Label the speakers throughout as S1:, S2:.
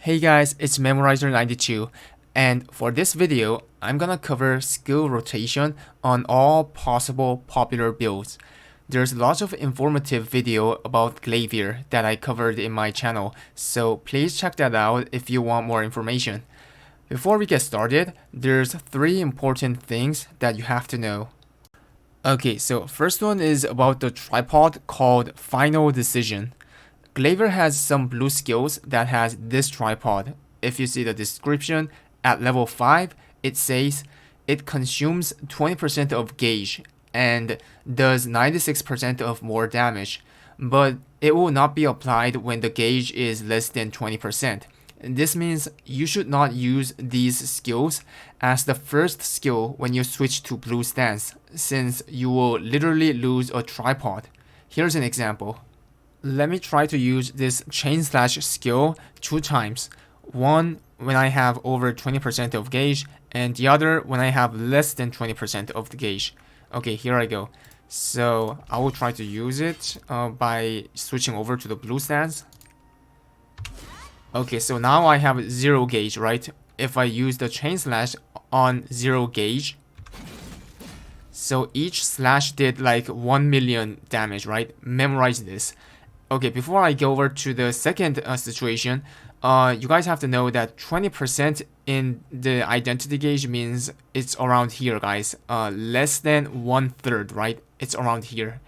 S1: Hey guys, it's Memorizer92, and for this video, I'm gonna cover skill rotation on all possible popular builds. There's lots of informative video about Glaivier that I covered in my channel, so please check that out if you want more information. Before we get started, there's 3 important things that you have to know. Okay, so first one is about the tripod called Final Decision. Glaivier has some blue skills that has this tripod. If you see the description, at level 5, it says it consumes 20% of gauge and does 96% of more damage, but it will not be applied when the gauge is less than 20%. This means you should not use these skills as the first skill when you switch to blue stance, since you will literally lose a tripod. Here's an example. Let me try to use this chain slash skill 2 times. One when I have over 20% of gauge, and the other when I have less than 20% of the gauge. Okay, here I go. So I will try to use it by switching over to the blue stance. Okay, so now I have 0 gauge, right? If I use the chain slash on 0 gauge, so each slash did like 1 million damage, right? Memorize this. Okay, before I go over to the second situation, you guys have to know that 20% in the identity gauge means it's around here, guys. Less than 1/3, right? It's around here.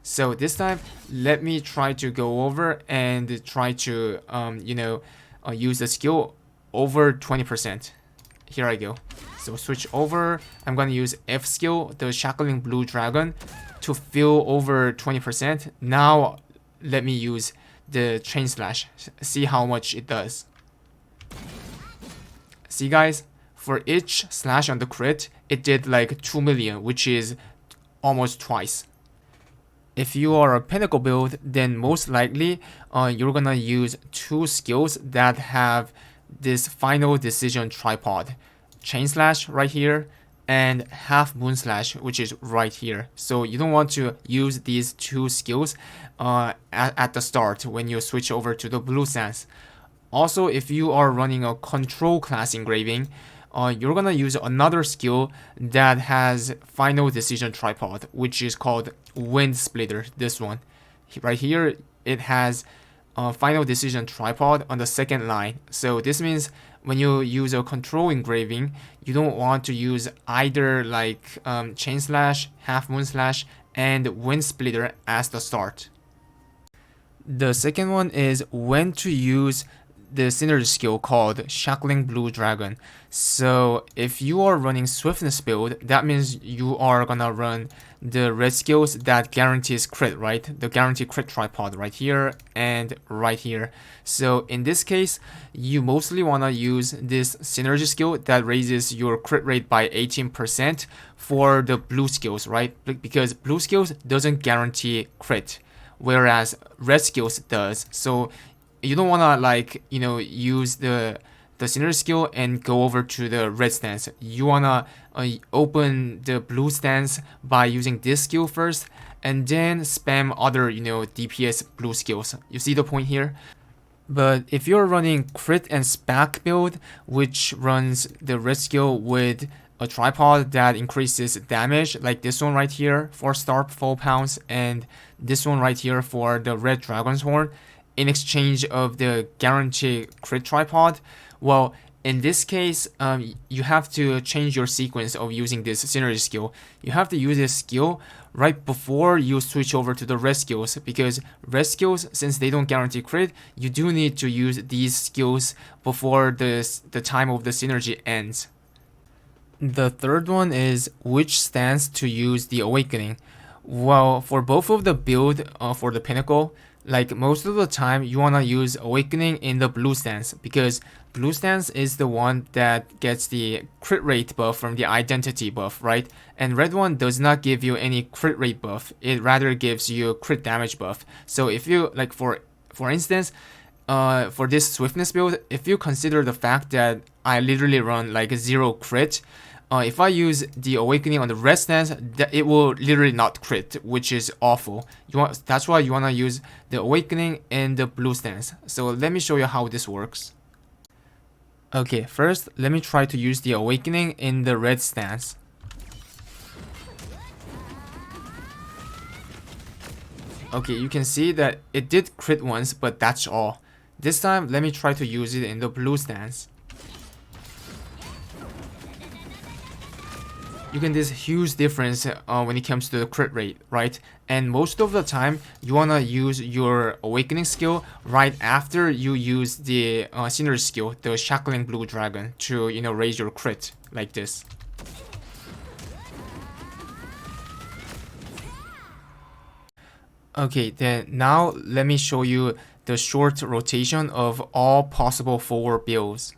S1: So this time, let me try to go over and try to, use the skill over 20%. Here I go. So switch over. I'm gonna use F skill, the Shackling Blue Dragon, to fill over 20%. Now, let me use the chain slash, see how much it does. See guys, for each slash on the crit, it did like 2 million, which is almost twice. If you are a Pinnacle build, then most likely you're gonna use 2 skills that have this Final Decision tripod. Chain slash right here, and half moon slash, which is right here. So you don't want to use these 2 skills at the start when you switch over to the blue stance. Also, if you are running a control class engraving, you're gonna use another skill that has Final Decision tripod, which is called Wind Splitter. This one right here, it has Final Decision tripod on the second line. So this means when you use a control engraving, you don't want to use either like chain slash, half moon slash, and wind splitter as the start. The second one is when to use the synergy skill called Shackling Blue Dragon. So if you are running swiftness build, that means you are gonna run the red skills that guarantees crit, right? The guaranteed crit tripod right here and right here. So in this case, you mostly wanna use this synergy skill that raises your crit rate by 18% for the blue skills, right? Because blue skills doesn't guarantee crit, whereas red skills does. So you don't want to use the synergy skill and go over to the red stance. You want to open the blue stance by using this skill first and then spam other DPS blue skills. You see the point here? But if you're running crit and spec build, which runs the red skill with a tripod that increases damage, like this one right here for star full pounds, and this one right here for the red dragon's horn, in exchange of the guaranteed crit tripod, well, in this case, you have to change your sequence of using this synergy skill. You have to use this skill right before you switch over to the red skills, because red skills, since they don't guarantee crit, you do need to use these skills before the time of the synergy ends. The third one is which stance to use the awakening. Well, for both of the build for the Pinnacle, like most of the time you want to use awakening in the blue stance, because blue stance is the one that gets the crit rate buff from the identity buff, right? And red one does not give you any crit rate buff, it rather gives you crit damage buff. So if you like for instance, for this swiftness build, if you consider the fact that I literally run like 0 crit, if I use the awakening on the red stance, it will literally not crit, which is awful. That's why you want to use the awakening in the blue stance. So let me show you how this works. Okay, first let me try to use the awakening in the red stance. Okay, you can see that it did crit once, but that's all. This time, let me try to use it in the blue stance. You can this huge difference when it comes to the crit rate, right? And most of the time, you wanna use your awakening skill right after you use the scenery skill, the Shackling blue dragon, to raise your crit like this. Okay, then now let me show you the short rotation of all possible forward builds.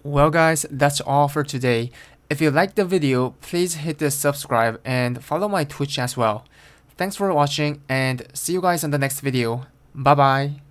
S1: Well guys, that's all for today. If you liked the video, please hit the subscribe and follow my Twitch as well. Thanks for watching and see you guys in the next video. Bye bye.